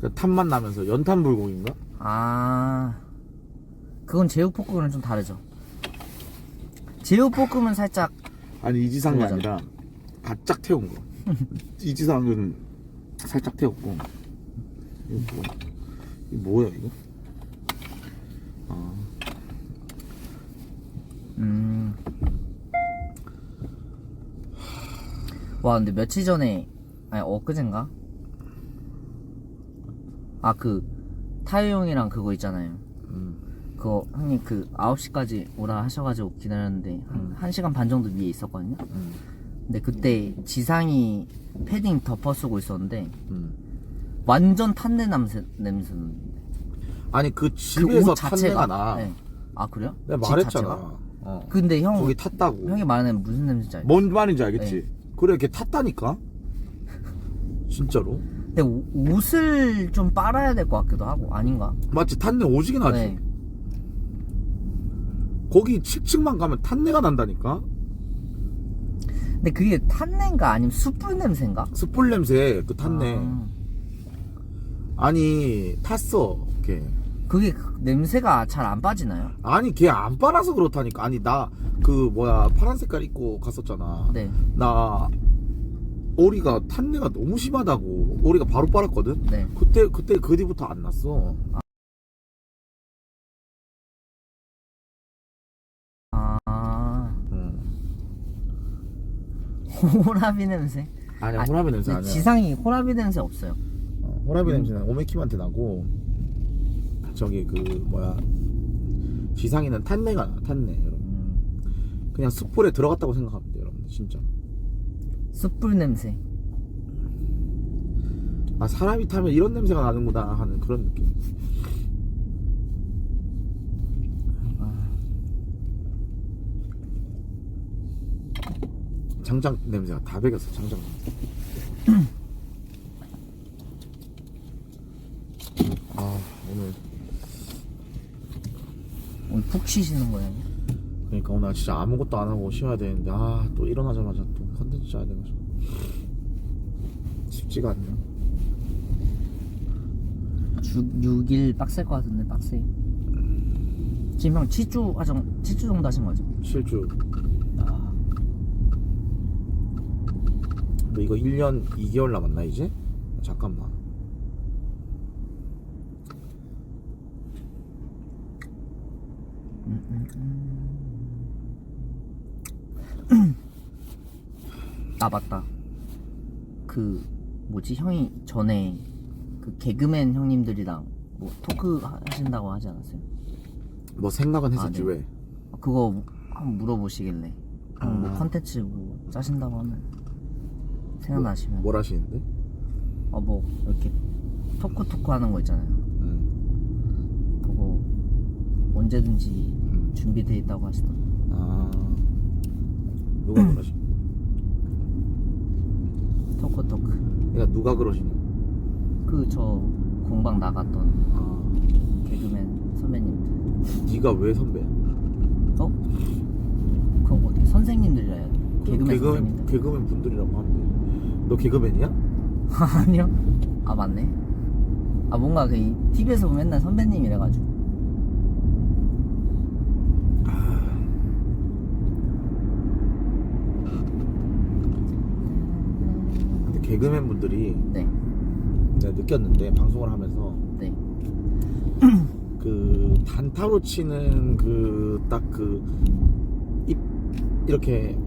그 탄맛 나면서 연탄 불고기인가? 아, 그건 제육볶음이랑 좀 다르죠. 제육볶음은 살짝 아니 이지상이 그거잖아. 아니라 바짝 태운 거. 이지상은 살짝 태웠고. 이거 뭐야 이거? 아. 와, 근데 며칠 전에, 아니 엊그젠가? 그 타요 형이랑 그거 있잖아요. 그거 형님 그 9시까지 오라 하셔가지고 기다렸는데 한 1시간 반 정도 위에 있었거든요. 근데 그때 지상이 패딩 덮어 쓰고 있었는데 완전 탄내 냄새. 아니 그 그 집에서 옷 자체가 탄내가 나. 네. 아 그래요? 내가 집 말했잖아. 자체가? 근데 형 거기 탔다고. 형이 말하는 무슨 냄새인지 알죠? 뭔 말인지 알겠지? 네. 그래 걔 탔다니까. 진짜로. 근데 옷을 좀 빨아야 될 것 같기도 하고 아닌가? 맞지? 탄내 오지게 나지. 네. 거기 칙칙만 가면 탄내가 난다니까. 근데 그게 탄내인가 아니면 숯불 냄새인가? 숯불 냄새 그 탄내. 아, 아니 탔어 걔. 그게 냄새가 잘 안 빠지나요? 아니 걔 안 빨아서 그렇다니까. 아니 나 그 뭐야 파란 색깔 입고 갔었잖아. 네. 나 오리가 탄내가 너무 심하다고. 오리가 바로 빨았거든. 네. 그때 그 뒤부터 안 났어. 호라비 냄새? 아니야 호라비 냄새 아니야. 지상이 호라비 냄새 없어요. 호라비 냄새는 오메킴한테 나고 저기 그 뭐야 지상이는 탄내가 나. 탄내 여러분. 그냥 숯불에 들어갔다고 생각하면 돼요 여러분. 진짜 숯불 냄새. 아 사람이 타면 이런 냄새가 나는구나 하는 그런 느낌. 장장 냄새가 다 배겼어. 장장 냄새. 아 오늘 푹 쉬시는 거예요? 그러니까 오늘 진짜 아무것도 안 하고 쉬어야 되는데 또 일어나자마자 또 컨텐츠 짜야 돼가지고 쉽지가 않네. 6일 빡셀 것 같은데 빡세. 지금 형 7주 정도 하신 거죠? 7주. 근데 이거 1년 2개월 남았나 이제? 잠깐만. 아 맞다. 그 뭐지 형이 전에 그 개그맨 형님들이랑 뭐 토크 하신다고 하지 않았어요? 뭐 생각은 했었지. 네. 왜? 그거 한번 물어보시길래 형 뭐 컨텐츠 뭐 짜신다고 하면 생각나시면 뭘 하시는데? 뭐 이렇게 토크 하는 거 있잖아요. 그거 언제든지 준비돼 있다고 하시던데. 아, 누가 그러시? 토크 그러니까 누가 그러시냐? 그 저 공방 나갔던 아, 개그맨 선배님들. 네가 왜 선배야? 그럼 어떻게 선생님들이라 해야 돼? 개그맨 선생님들. 개그맨 분들이라고 하면 돼. 너 개그맨이야? 아니요. 아 맞네. 아 뭔가 그 TV에서 보면 맨날 선배님이래가지고. 근데 개그맨 분들이 네. 내가 느꼈는데 방송을 하면서 네. 그 단타로 치는 그 딱 그 입 이렇게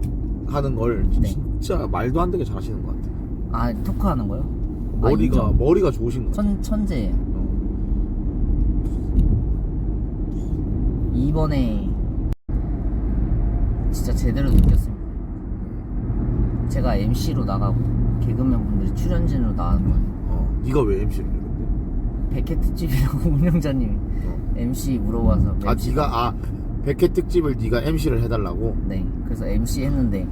하는 걸 네. 진짜 말도 안 되게 잘하시는 것 같아. 아 토크하는 거요? 머리가 좋으신 것 같아. 천재. 이번에 진짜 제대로 느꼈습니다. 제가 MC로 나가고 개그맨 분들이 출연진으로 나가는 거예요. 네가 왜 MC를 해 근데? 백회 특집이라고 운영자님이 MC 물어봐서 네가 백회 특집을 네가 MC를 해달라고? 네. 그래서 MC 했는데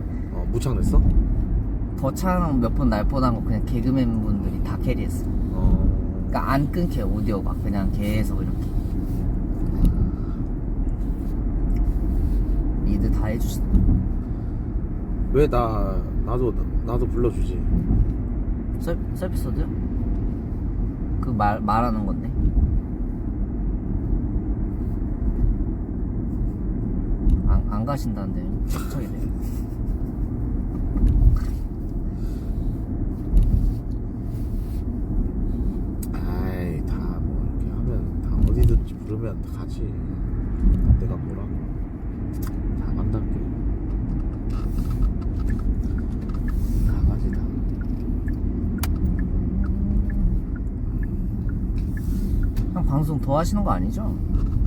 무창 냈어? 거창 몇 번 날 뻔한 거 그냥 개그맨 분들이 다 캐리했어. 그러니까 안 끊겨 오디오가 그냥 계속 이렇게 리드 다 해주시다. 왜 나도 불러주지. 서비스도요? 그 말하는 건데. 안 가신다는데 갑자기 돼요. 아이 다 뭐 이렇게 하면 다 어디든지 부르면 다 가지. 내가 뭐라고 다 간다게. 다 가지 다. 형 방송 더 하시는 거 아니죠?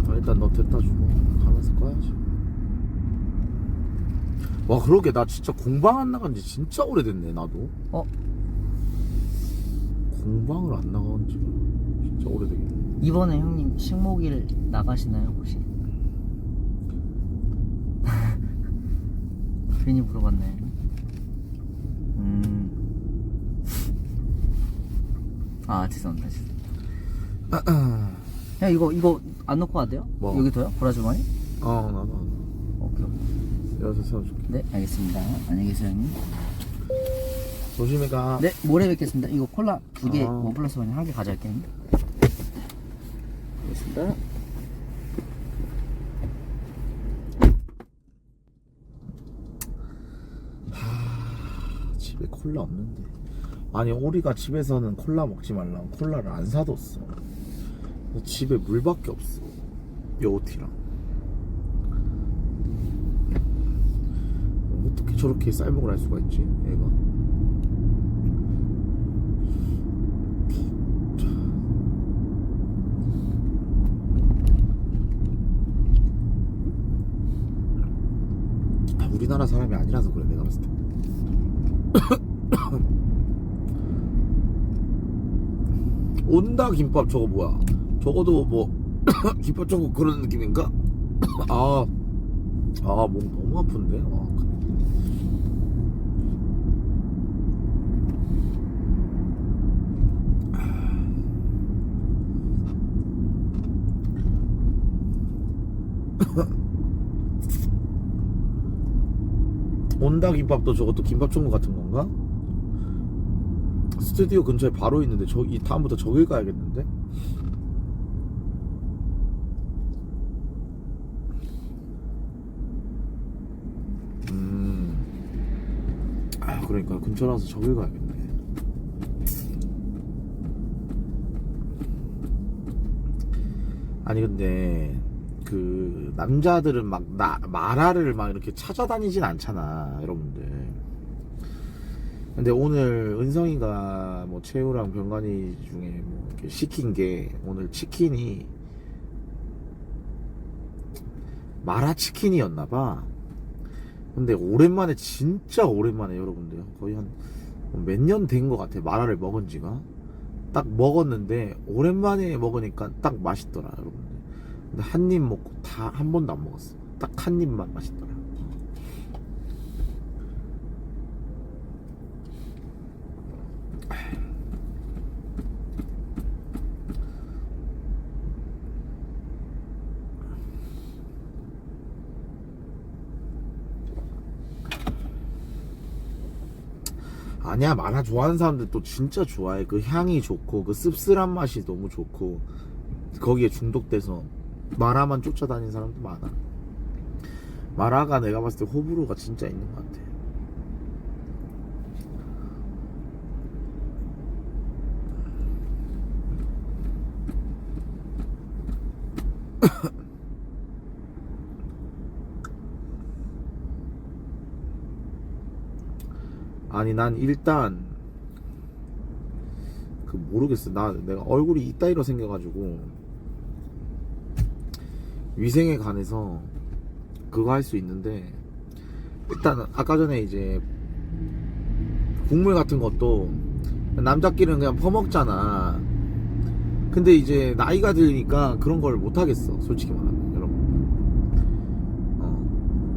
일단 너 됐다 주고 가면서 꺼야지. 와 그러게 나 진짜 공방 안 나간 지 진짜 오래됐네. 나도 공방을 안 나간 지 진짜 오래되겠네. 이번에 형님 식목일 나가시나요 혹시? 괜히 물어봤네. 아 죄송합니다. 형 이거 안 넣고 가도 돼요? 뭐? 여기 둬요? 보라주머니? 나도 오케이. 여기서 세워줄게. 네 알겠습니다. 안녕히 계세요 형님. 조심히 가. 네 모레 뵙겠습니다. 이거 콜라 2개 아. 1+1 1개 가져갈게요. 알겠습니다. 집에 콜라 없는데. 아니 오리가 집에서는 콜라 먹지 말라고 콜라를 안 사뒀어. 집에 물밖에 없어. 요오티랑. 어떻게 저렇게 쌀먹을 할 수가 있지 얘가. 우리나라 사람이 아니라서 그래 내가 봤을 때. 온다 김밥 저거 뭐야? 저거도 뭐 김밥 저거 그런 느낌인가? 몸 너무 아픈데. 온다 김밥도 저것도 김밥 종류 같은 건가? 스튜디오 근처에 바로 있는데 이 다음부터 저길 가야겠는데? 그러니까 근처라서 저길 가야겠네. 아니 근데 그 남자들은 막 마라를 막 이렇게 찾아다니진 않잖아 여러분들. 근데 오늘 은성이가 뭐 채우랑 병관이 중에 뭐 이렇게 시킨 게 오늘 치킨이 마라 치킨이었나봐. 근데 오랜만에 진짜 오랜만에 여러분들 거의 한 몇 년 된 것 같아 마라를 먹은 지가. 딱 먹었는데 오랜만에 먹으니까 딱 맛있더라 여러분들. 근데 한 입 먹고 다 한 번도 안 먹었어. 딱 한 입만 맛있더라. 아니야 마라 좋아하는 사람들 또 진짜 좋아해. 그 향이 좋고 그 씁쓸한 맛이 너무 좋고 거기에 중독돼서 마라만 쫓아다니는 사람도 많아. 마라가 내가 봤을 때 호불호가 진짜 있는 것 같아. 아니 난 일단 그 모르겠어. 내가 얼굴이 이따위로 생겨가지고 위생에 관해서 그거 할 수 있는데 일단 아까 전에 이제 국물 같은 것도 남자끼리는 그냥 퍼먹잖아. 근데 이제 나이가 들니까 그런 걸 못하겠어 솔직히 말하면 여러분.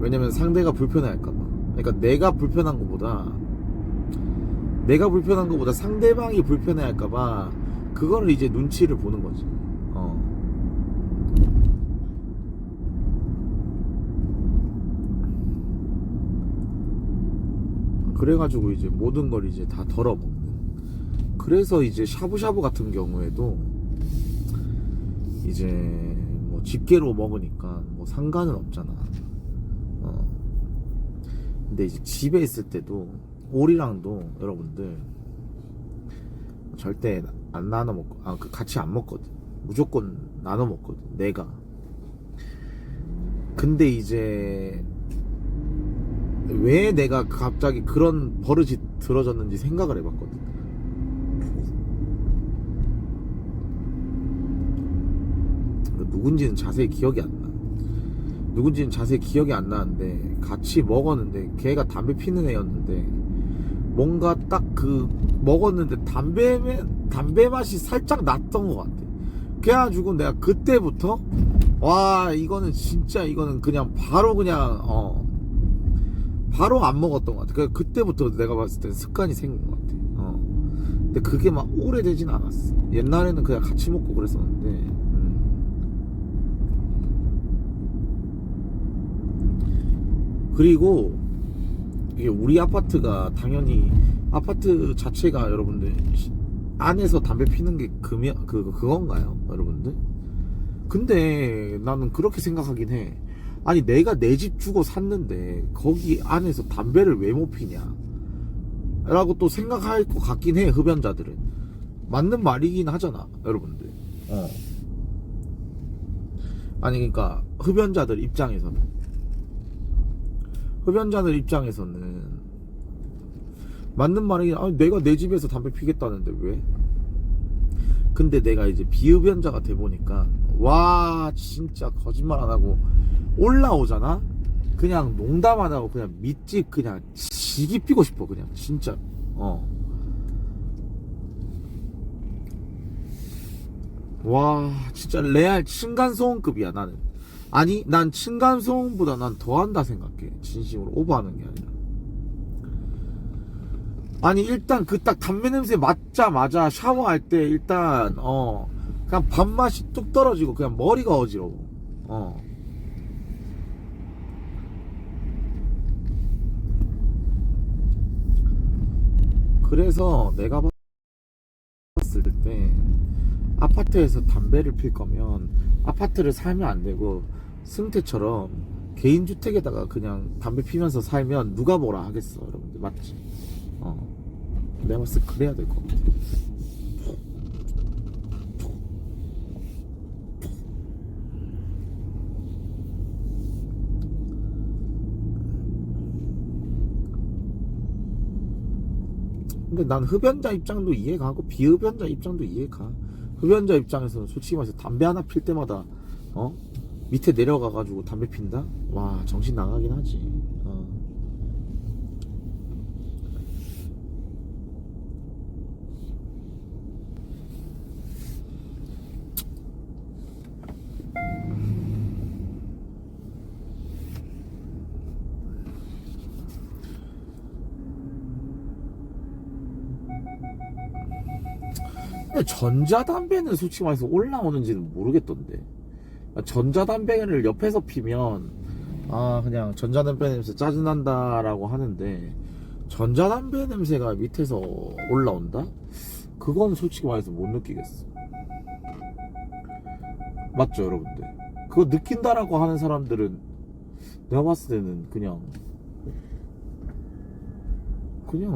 왜냐면 상대가 불편해할까봐. 그러니까 내가 불편한 것보다 상대방이 불편해할까봐 그거를 이제 눈치를 보는 거지. 그래가지고 이제 모든 걸 이제 다 덜어먹는. 그래서 이제 샤브샤브 같은 경우에도 이제 뭐 집게로 먹으니까 뭐 상관은 없잖아. 근데 이제 집에 있을 때도 오리랑도 여러분들 절대 안 나눠 먹고 같이 안 먹거든. 무조건 나눠 먹거든 내가. 근데 이제 왜 내가 갑자기 그런 버릇이 들어졌는지 생각을 해봤거든. 누군지는 자세히 기억이 안 나는데 같이 먹었는데 걔가 담배 피는 애였는데 뭔가 딱 그 먹었는데 담배 맛이 살짝 났던 것 같아. 그래가지고 내가 그때부터 와 이거는 그냥 바로 안 먹었던 것 같아. 그때부터 내가 봤을 때 습관이 생긴 것 같아. 근데 그게 막 오래되진 않았어. 옛날에는 그냥 같이 먹고 그랬었는데 그리고 이게 우리 아파트가 당연히 아파트 자체가 여러분들 안에서 담배 피는 게 그건가요 여러분들? 근데 나는 그렇게 생각하긴 해. 아니 내가 내 집 주고 샀는데 거기 안에서 담배를 왜 못 피냐 라고 또 생각할 것 같긴 해. 흡연자들은 맞는 말이긴 하잖아 여러분들. 아니 그러니까 흡연자들 입장에서는 맞는 말이긴. 아니 내가 내 집에서 담배 피겠다는데 왜? 근데 내가 이제 비흡연자가 돼 보니까 와 진짜 거짓말 안 하고 올라오잖아. 그냥 농담 안 하고 그냥 밑집 그냥 지기 피고 싶어 그냥 진짜. 와 진짜 레알 층간소음급이야 나는. 아니 난 층간소음보다 난 더한다 생각해. 진심으로 오버하는 게 아니라. 아니 일단 그 딱 담배 냄새 맡자마자 샤워할 때 일단 그냥 밥맛이 뚝 떨어지고 그냥 머리가 어지러워. 그래서 내가 봤을 때 아파트에서 담배를 필 거면 아파트를 살면 안 되고 승태처럼 개인주택에다가 그냥 담배 피면서 살면 누가 뭐라 하겠어 여러분들. 맞지? 내가 봤을 때 그래야 될 것 같아. 근데 난 흡연자 입장도 이해가고 비흡연자 입장도 이해가. 흡연자 입장에서는 솔직히 말해서 담배 하나 필 때마다 밑에 내려가가지고 담배 핀다? 와, 정신 나가긴 하지. 근데 전자담배는 솔직히 말해서 올라오는지는 모르겠던데. 전자담배를 옆에서 피면 그냥 전자담배 냄새 짜증난다라고 하는데, 전자담배 냄새가 밑에서 올라온다? 그건 솔직히 말해서 못 느끼겠어. 맞죠, 여러분들? 그거 느낀다라고 하는 사람들은 내가 봤을 때는 그냥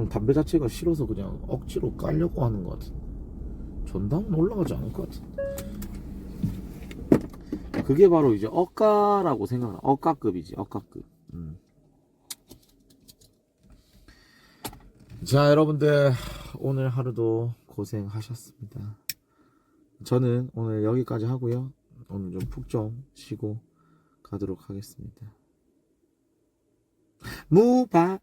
담배 자체가 싫어서 그냥 억지로 깔려고 하는 것 같은. 전담은 올라가지 않을 것 같은데. 그게 바로 이제 억가라고 생각하. 억가급이지, 억가급. 자, 여러분들 오늘 하루도 고생하셨습니다. 저는 오늘 여기까지 하고요. 오늘 좀 푹 좀 쉬고 가도록 하겠습니다. 무바